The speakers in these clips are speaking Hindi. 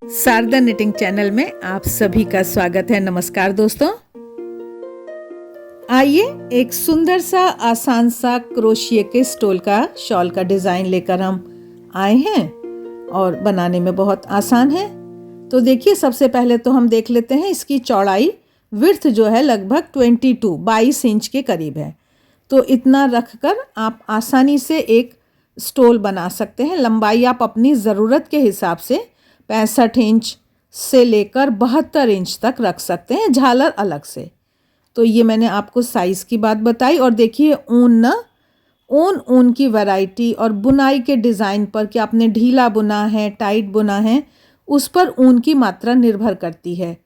शारदा निटिंग चैनल में आप सभी का स्वागत है। नमस्कार दोस्तों, आइए एक सुंदर सा आसान सा क्रोशिया के स्टोल का शॉल का डिज़ाइन लेकर हम आए हैं और बनाने में बहुत आसान है। तो देखिए, सबसे पहले तो हम देख लेते हैं इसकी चौड़ाई। विड्थ जो है लगभग 22 इंच के करीब है। तो इतना रखकर आप आसानी से एक स्टोल बना सकते हैं। लंबाई आप अपनी ज़रूरत के हिसाब से 65 इंच से लेकर 72 इंच तक रख सकते हैं, झालर अलग से। तो ये मैंने आपको साइज़ की बात बताई। और देखिए ऊन की वैरायटी और बुनाई के डिज़ाइन पर कि आपने ढीला बुना है, टाइट बुना है, उस पर ऊन की मात्रा निर्भर करती है।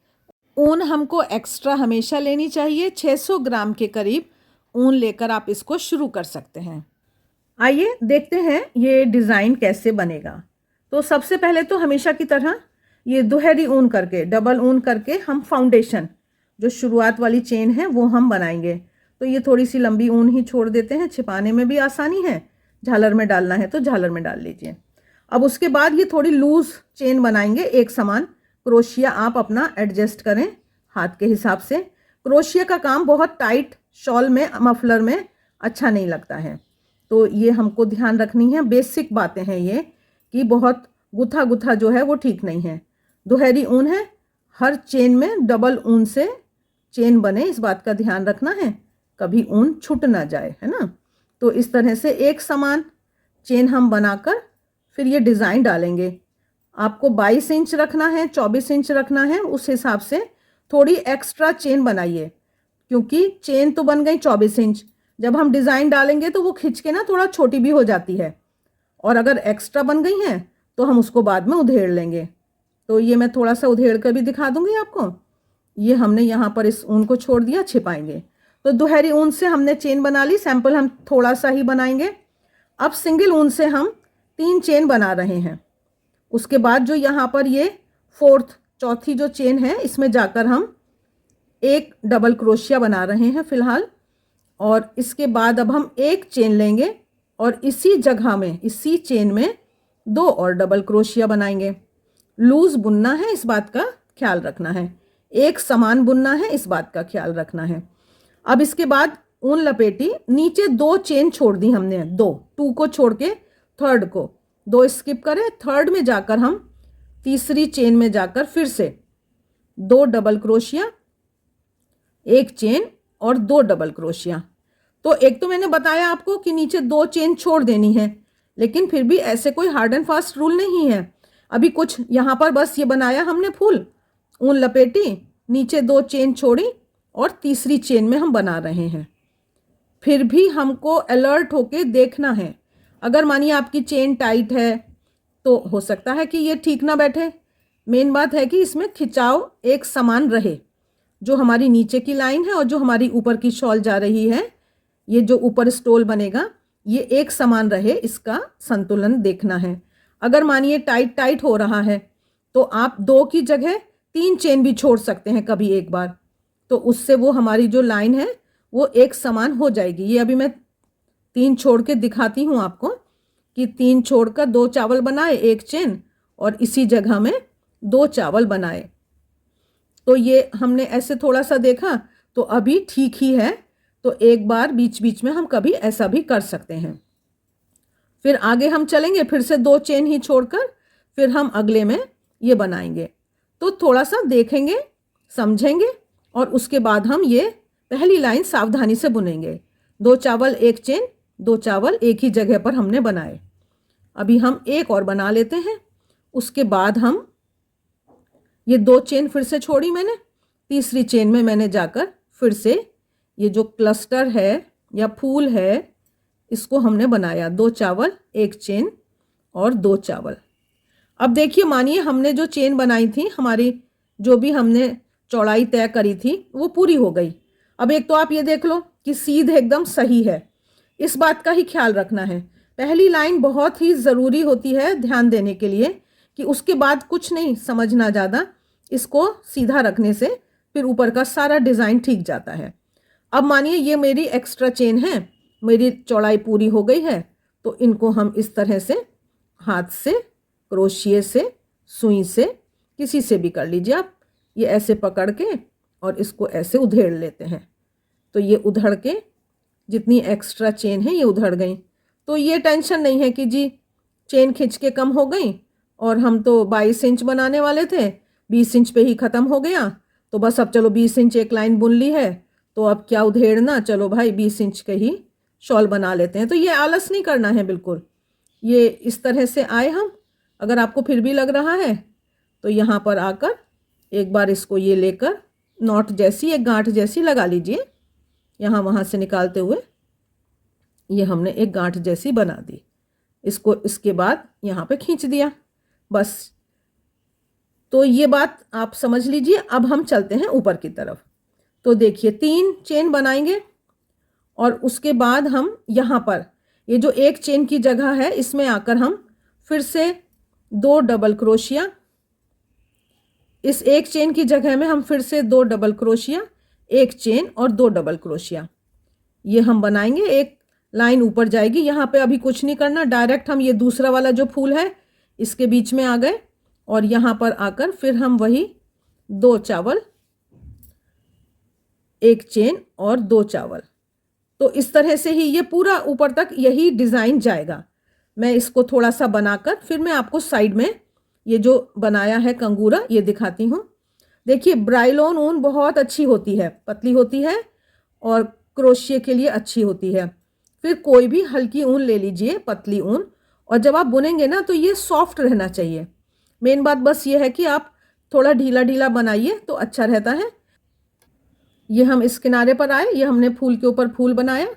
ऊन हमको एक्स्ट्रा हमेशा लेनी चाहिए। 600 ग्राम के करीब ऊन लेकर आप इसको शुरू कर सकते हैं। आइए देखते हैं ये डिज़ाइन कैसे बनेगा। तो सबसे पहले तो हमेशा की तरह ये दोहरी ऊन करके, डबल ऊन करके हम फाउंडेशन जो शुरुआत वाली चेन है वो हम बनाएंगे। तो ये थोड़ी सी लंबी ऊन ही छोड़ देते हैं, छिपाने में भी आसानी है। झालर में डालना है तो झालर में डाल लीजिए। अब उसके बाद ये थोड़ी लूज चेन बनाएंगे, एक समान। क्रोशिया आप अपना एडजस्ट करें हाथ के हिसाब से। क्रोशिया का काम बहुत टाइट शॉल में, मफलर में अच्छा नहीं लगता है। तो ये हमको ध्यान रखनी है। बेसिक बातें हैं ये कि बहुत गुथा गुथा जो है वो ठीक नहीं है। दोहरी ऊन है, हर चेन में डबल ऊन से चेन बने, इस बात का ध्यान रखना है, कभी ऊन छूट ना जाए, है ना। तो इस तरह से एक समान चेन हम बनाकर फिर ये डिज़ाइन डालेंगे। आपको 22 इंच रखना है, 24 इंच रखना है, उस हिसाब से थोड़ी एक्स्ट्रा चेन बनाइए। क्योंकि चेन तो बन गई 24 इंच, जब हम डिज़ाइन डालेंगे तो वो खिंच के ना थोड़ा छोटी भी हो जाती है। और अगर एक्स्ट्रा बन गई हैं तो हम उसको बाद में उधेड़ लेंगे। तो ये मैं थोड़ा सा उधेड़ कर भी दिखा दूंगी आपको। ये हमने यहाँ पर इस ऊन को छोड़ दिया, छिपाएंगे। तो दोहरी ऊन से हमने चेन बना ली, सैंपल हम थोड़ा सा ही बनाएंगे। अब सिंगल ऊन से हम 3 चेन बना रहे हैं। उसके बाद जो यहाँ पर ये चौथी जो चेन है, इसमें जाकर हम एक डबल क्रोशिया बना रहे हैं फिलहाल। और इसके बाद अब हम एक चेन लेंगे और इसी जगह में, इसी चेन में 2 और डबल क्रोशिया बनाएंगे। लूज बुनना है, इस बात का ख्याल रखना है। एक समान बुनना है, इस बात का ख्याल रखना है। अब इसके बाद ऊन लपेटी, नीचे 2 चेन छोड़ दी हमने, 2 को छोड़ के थर्ड को 2 स्किप करें। थर्ड में जाकर हम तीसरी चेन में जाकर फिर से 2 डबल क्रोशिया, एक चेन और 2 डबल क्रोशिया। तो एक तो मैंने बताया आपको कि नीचे 2 चेन छोड़ देनी है, लेकिन फिर भी ऐसे कोई हार्ड एंड फास्ट रूल नहीं है। अभी कुछ यहाँ पर बस ये बनाया हमने फूल, ऊन लपेटी, नीचे 2 चेन छोड़ी और तीसरी चेन में हम बना रहे हैं। फिर भी हमको अलर्ट होके देखना है। अगर मानिए आपकी चेन टाइट है तो हो सकता है कि ये ठीक ना बैठे। मेन बात है कि इसमें खिंचाव एक समान रहे। जो हमारी नीचे की लाइन है और जो हमारी ऊपर की शॉल जा रही है, ये जो ऊपर स्टोल बनेगा, ये एक समान रहे, इसका संतुलन देखना है। अगर मानिए टाइट हो रहा है तो आप 2 की जगह 3 चेन भी छोड़ सकते हैं कभी एक बार। तो उससे वो हमारी जो लाइन है वो एक समान हो जाएगी। ये अभी मैं 3 छोड़ के दिखाती हूँ आपको कि 3 छोड़कर 2 चावल बनाए, एक चेन, और इसी जगह में 2 चावल बनाए। तो ये हमने ऐसे थोड़ा सा देखा तो अभी ठीक ही है। तो एक बार बीच बीच में हम कभी ऐसा भी कर सकते हैं। फिर आगे हम चलेंगे, फिर से 2 चेन ही छोड़कर फिर हम अगले में ये बनाएंगे। तो थोड़ा सा देखेंगे, समझेंगे, और उसके बाद हम ये पहली लाइन सावधानी से बुनेंगे। 2 चावल एक चेन, 2 चावल एक ही जगह पर हमने बनाए। अभी हम एक और बना लेते हैं। उसके बाद हम ये 2 चेन फिर से छोड़ी मैंने, तीसरी चेन में मैंने जाकर फिर से ये जो क्लस्टर है या फूल है, इसको हमने बनाया। 2 चावल एक चेन और 2 चावल। अब देखिए, मानिए हमने जो चेन बनाई थी, हमारी जो भी हमने चौड़ाई तय करी थी वो पूरी हो गई। अब एक तो आप ये देख लो कि सीध एकदम सही है, इस बात का ही ख्याल रखना है। पहली लाइन बहुत ही ज़रूरी होती है ध्यान देने के लिए कि उसके बाद कुछ नहीं समझना ज़्यादा, इसको सीधा रखने से फिर ऊपर का सारा डिज़ाइन ठीक जाता है। अब मानिए ये मेरी एक्स्ट्रा चेन है, मेरी चौड़ाई पूरी हो गई है, तो इनको हम इस तरह से हाथ से, क्रोशिए से, सुई से किसी से भी कर लीजिए आप। ये ऐसे पकड़ के और इसको ऐसे उधेड़ लेते हैं, तो ये उधड़ के जितनी एक्स्ट्रा चेन है ये उधड़ गई। तो ये टेंशन नहीं है कि जी चेन खिंच के कम हो गई और हम तो 22 इंच बनाने वाले थे, 20 इंच पे ही ख़त्म हो गया, तो बस अब चलो 20 इंच एक लाइन बुन ली है, तो अब क्या उधेड़ना, चलो भाई 20 इंच के ही शॉल बना लेते हैं। तो ये आलस नहीं करना है बिल्कुल। ये इस तरह से आए हम। अगर आपको फिर भी लग रहा है तो यहाँ पर आकर एक बार इसको ये लेकर नॉट जैसी, एक गांठ जैसी लगा लीजिए। यहाँ वहाँ से निकालते हुए ये हमने एक गांठ जैसी बना दी। इसको इसके बाद यहाँ पे खींच दिया बस। तो ये बात आप समझ लीजिए। अब हम चलते हैं ऊपर की तरफ। तो देखिए 3 चेन बनाएंगे और उसके बाद हम यहाँ पर ये जो एक चेन की जगह है इसमें आकर हम फिर से 2 डबल क्रोशिया, इस एक चेन की जगह में हम फिर से 2 डबल क्रोशिया, एक चेन और 2 डबल क्रोशिया ये हम बनाएंगे। एक लाइन ऊपर जाएगी। यहाँ पे अभी कुछ नहीं करना, डायरेक्ट हम ये दूसरा वाला जो फूल है इसके बीच में आ गए और यहाँ पर आकर फिर हम वही 2 चावल, एक चेन और 2 चावल। तो इस तरह से ही ये पूरा ऊपर तक यही डिज़ाइन जाएगा। मैं इसको थोड़ा सा बनाकर फिर मैं आपको साइड में ये जो बनाया है कंगूरा ये दिखाती हूँ। देखिए ब्राइलोन ऊन बहुत अच्छी होती है, पतली होती है और क्रोशिया के लिए अच्छी होती है। फिर कोई भी हल्की ऊन ले लीजिए, पतली ऊन, और जब आप बुनेंगे ना तो ये सॉफ्ट रहना चाहिए। मेन बात बस ये है कि आप थोड़ा ढीला ढीला बनाइए तो अच्छा रहता है। ये हम इस किनारे पर आए, ये हमने फूल के ऊपर फूल बनाया,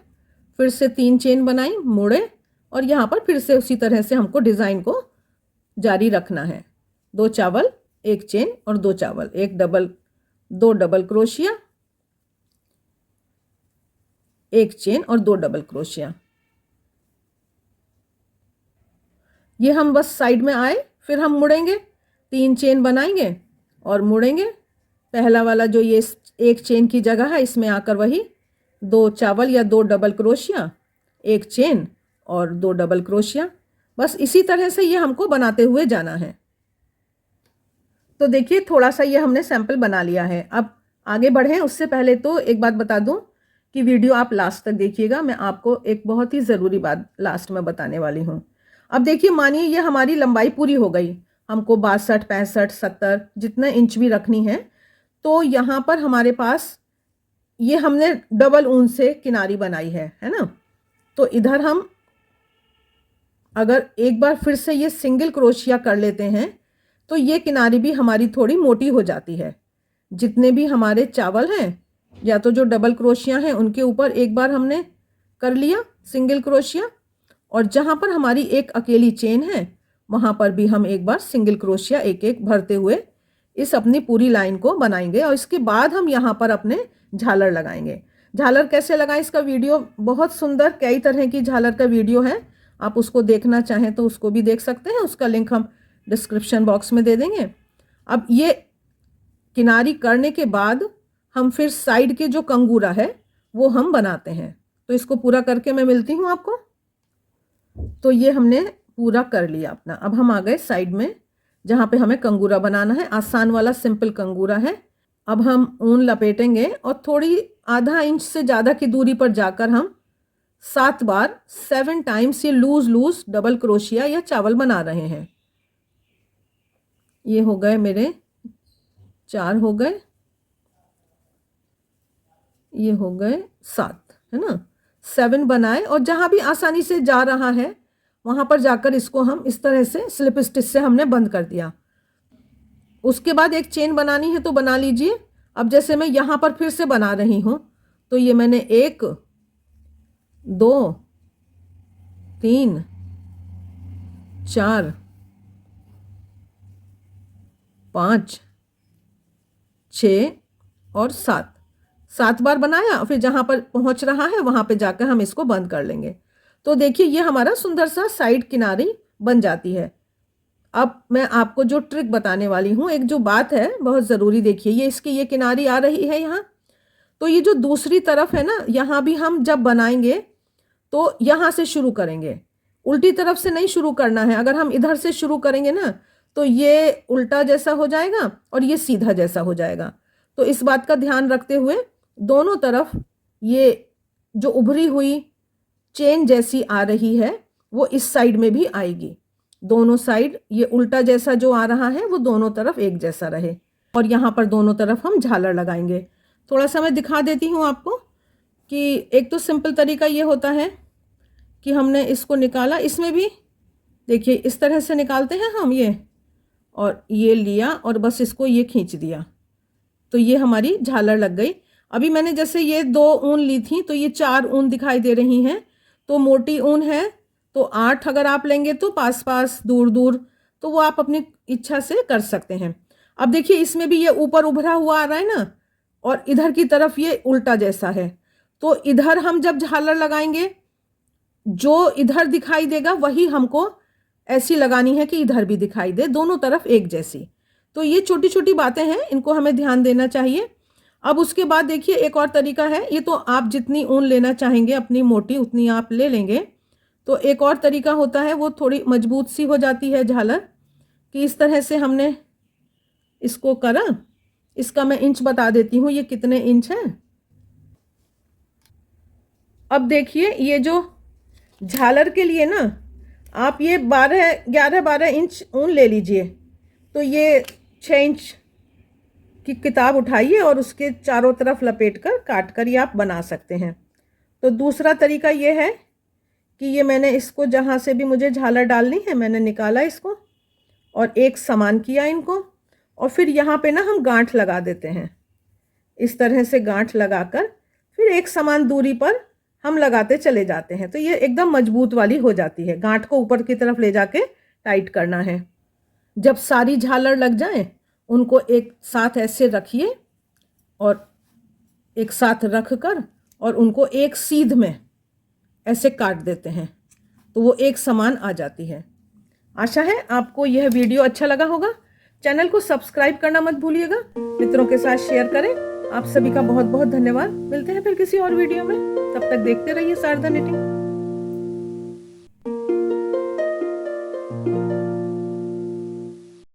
फिर से 3 चेन बनाई, मोड़े और यहाँ पर फिर से उसी तरह से हमको डिज़ाइन को जारी रखना है। 2 चावल, एक चेन और 2 चावल, 2 डबल क्रोशिया, एक चेन और 2 डबल क्रोशिया। ये हम बस साइड में आए, फिर हम मुड़ेंगे, 3 चेन बनाएंगे और मुड़ेंगे। पहला वाला जो ये एक चेन की जगह है इसमें आकर वही 2 चावल या 2 डबल क्रोशिया, एक चेन और 2 डबल क्रोशिया। बस इसी तरह से ये हमको बनाते हुए जाना है। तो देखिए थोड़ा सा ये हमने सैंपल बना लिया है। अब आगे बढ़ें उससे पहले तो एक बात बता दूं कि वीडियो आप लास्ट तक देखिएगा। मैं आपको एक बहुत ही ज़रूरी बात लास्ट में बताने वाली हूँ। अब देखिए मानिए ये हमारी लंबाई पूरी हो गई, हमको 62, 65, 70 जितना इंच भी रखनी है। तो यहाँ पर हमारे पास ये हमने डबल ऊन से किनारी बनाई है ना। तो इधर हम अगर एक बार फिर से ये सिंगल क्रोशिया कर लेते हैं तो ये किनारी भी हमारी थोड़ी मोटी हो जाती है। जितने भी हमारे चावल हैं या तो जो डबल क्रोशिया हैं उनके ऊपर एक बार हमने कर लिया सिंगल क्रोशिया, और जहाँ पर हमारी एक अकेली चेन है वहाँ पर भी हम एक बार सिंगल क्रोशिया एक एक भरते हुए इस अपनी पूरी लाइन को बनाएंगे। और इसके बाद हम यहाँ पर अपने झालर लगाएंगे। झालर कैसे लगाएं इसका वीडियो बहुत सुंदर, कई तरह की झालर का वीडियो है, आप उसको देखना चाहें तो उसको भी देख सकते हैं। उसका लिंक हम डिस्क्रिप्शन बॉक्स में दे देंगे। अब ये किनारी करने के बाद हम फिर साइड के जो कंगूरा है वो हम बनाते हैं। तो इसको पूरा करके मैं मिलती हूँ आपको। तो ये हमने पूरा कर लिया अपना। अब हम आ गए साइड में जहाँ पे हमें कंगूरा बनाना है। आसान वाला सिंपल कंगूरा है। अब हम ऊन लपेटेंगे और थोड़ी आधा इंच से ज़्यादा की दूरी पर जाकर हम 7 बार 7 टाइम्स ये लूज डबल क्रोशिया या चावल बना रहे हैं। ये हो गए मेरे 4 हो गए, ये हो गए 7, है ना। 7 बनाए और जहाँ भी आसानी से जा रहा है वहाँ पर जाकर इसको हम इस तरह से स्लिप स्टिच से हमने बंद कर दिया। उसके बाद एक चेन बनानी है तो बना लीजिए। अब जैसे मैं यहाँ पर फिर से बना रही हूँ तो ये मैंने 1, 2, 3, 4, 5, 6 और 7 बार बनाया। फिर जहाँ पर पहुँच रहा है वहाँ पे जाकर हम इसको बंद कर लेंगे। तो देखिए ये हमारा सुंदर सा साइड किनारी बन जाती है। अब मैं आपको जो ट्रिक बताने वाली हूँ, एक जो बात है बहुत ज़रूरी, देखिए ये इसकी ये किनारी आ रही है यहाँ। तो ये जो दूसरी तरफ है ना, यहाँ भी हम जब बनाएंगे तो यहाँ से शुरू करेंगे, उल्टी तरफ से नहीं शुरू करना है। अगर हम इधर से शुरू करेंगे ना तो ये उल्टा जैसा हो जाएगा और ये सीधा जैसा हो जाएगा। तो इस बात का ध्यान रखते हुए दोनों तरफ ये जो उभरी हुई चेन जैसी आ रही है वो इस साइड में भी आएगी। दोनों साइड ये उल्टा जैसा जो आ रहा है वो दोनों तरफ एक जैसा रहे। और यहाँ पर दोनों तरफ हम झालर लगाएंगे। थोड़ा सा मैं दिखा देती हूँ आपको कि एक तो सिंपल तरीका ये होता है कि हमने इसको निकाला, इसमें भी देखिए इस तरह से निकालते हैं हम ये, और ये लिया और बस इसको ये खींच दिया तो ये हमारी झालर लग गई। अभी मैंने जैसे ये 2 ऊन ली थी तो ये 4 ऊन दिखाई दे रही हैं। तो मोटी ऊन है तो 8 अगर आप लेंगे तो पास पास दूर दूर, तो वो आप अपनी इच्छा से कर सकते हैं। अब देखिए इसमें भी ये ऊपर उभरा हुआ आ रहा है ना, और इधर की तरफ ये उल्टा जैसा है। तो इधर हम जब झालर लगाएंगे जो इधर दिखाई देगा वही हमको ऐसी लगानी है कि इधर भी दिखाई दे, दोनों तरफ एक जैसी। तो ये छोटी छोटी बातें हैं, इनको हमें ध्यान देना चाहिए। अब उसके बाद देखिए एक और तरीका है, ये तो आप जितनी ऊन लेना चाहेंगे अपनी मोटी उतनी आप ले लेंगे। तो एक और तरीका होता है, वो थोड़ी मजबूत सी हो जाती है झालर, कि इस तरह से हमने इसको करा। इसका मैं इंच बता देती हूँ ये कितने इंच है। अब देखिए ये जो झालर के लिए ना आप ये 11-12 इंच ऊन ले लीजिए। तो ये 6 इंच की किताब उठाइए और उसके चारों तरफ लपेट कर काट कर ये आप बना सकते हैं। तो दूसरा तरीका ये है कि ये मैंने इसको जहाँ से भी मुझे झालर डालनी है मैंने निकाला इसको और एक समान किया इनको, और फिर यहाँ पे ना हम गांठ लगा देते हैं। इस तरह से गांठ लगाकर फिर एक समान दूरी पर हम लगाते चले जाते हैं। तो ये एकदम मजबूत वाली हो जाती है। गांठ को ऊपर की तरफ ले जाके टाइट करना है। जब सारी झालर लग जाए उनको एक साथ ऐसे रखिए और एक साथ रख कर और उनको एक सीध में ऐसे काट देते हैं तो वो एक समान आ जाती है। आशा है आपको यह वीडियो अच्छा लगा होगा। चैनल को सब्सक्राइब करना मत भूलिएगा, मित्रों के साथ शेयर करें। आप सभी का बहुत बहुत धन्यवाद। मिलते हैं फिर किसी और वीडियो में, तब तक देखते रहिए शारदा निटिंग।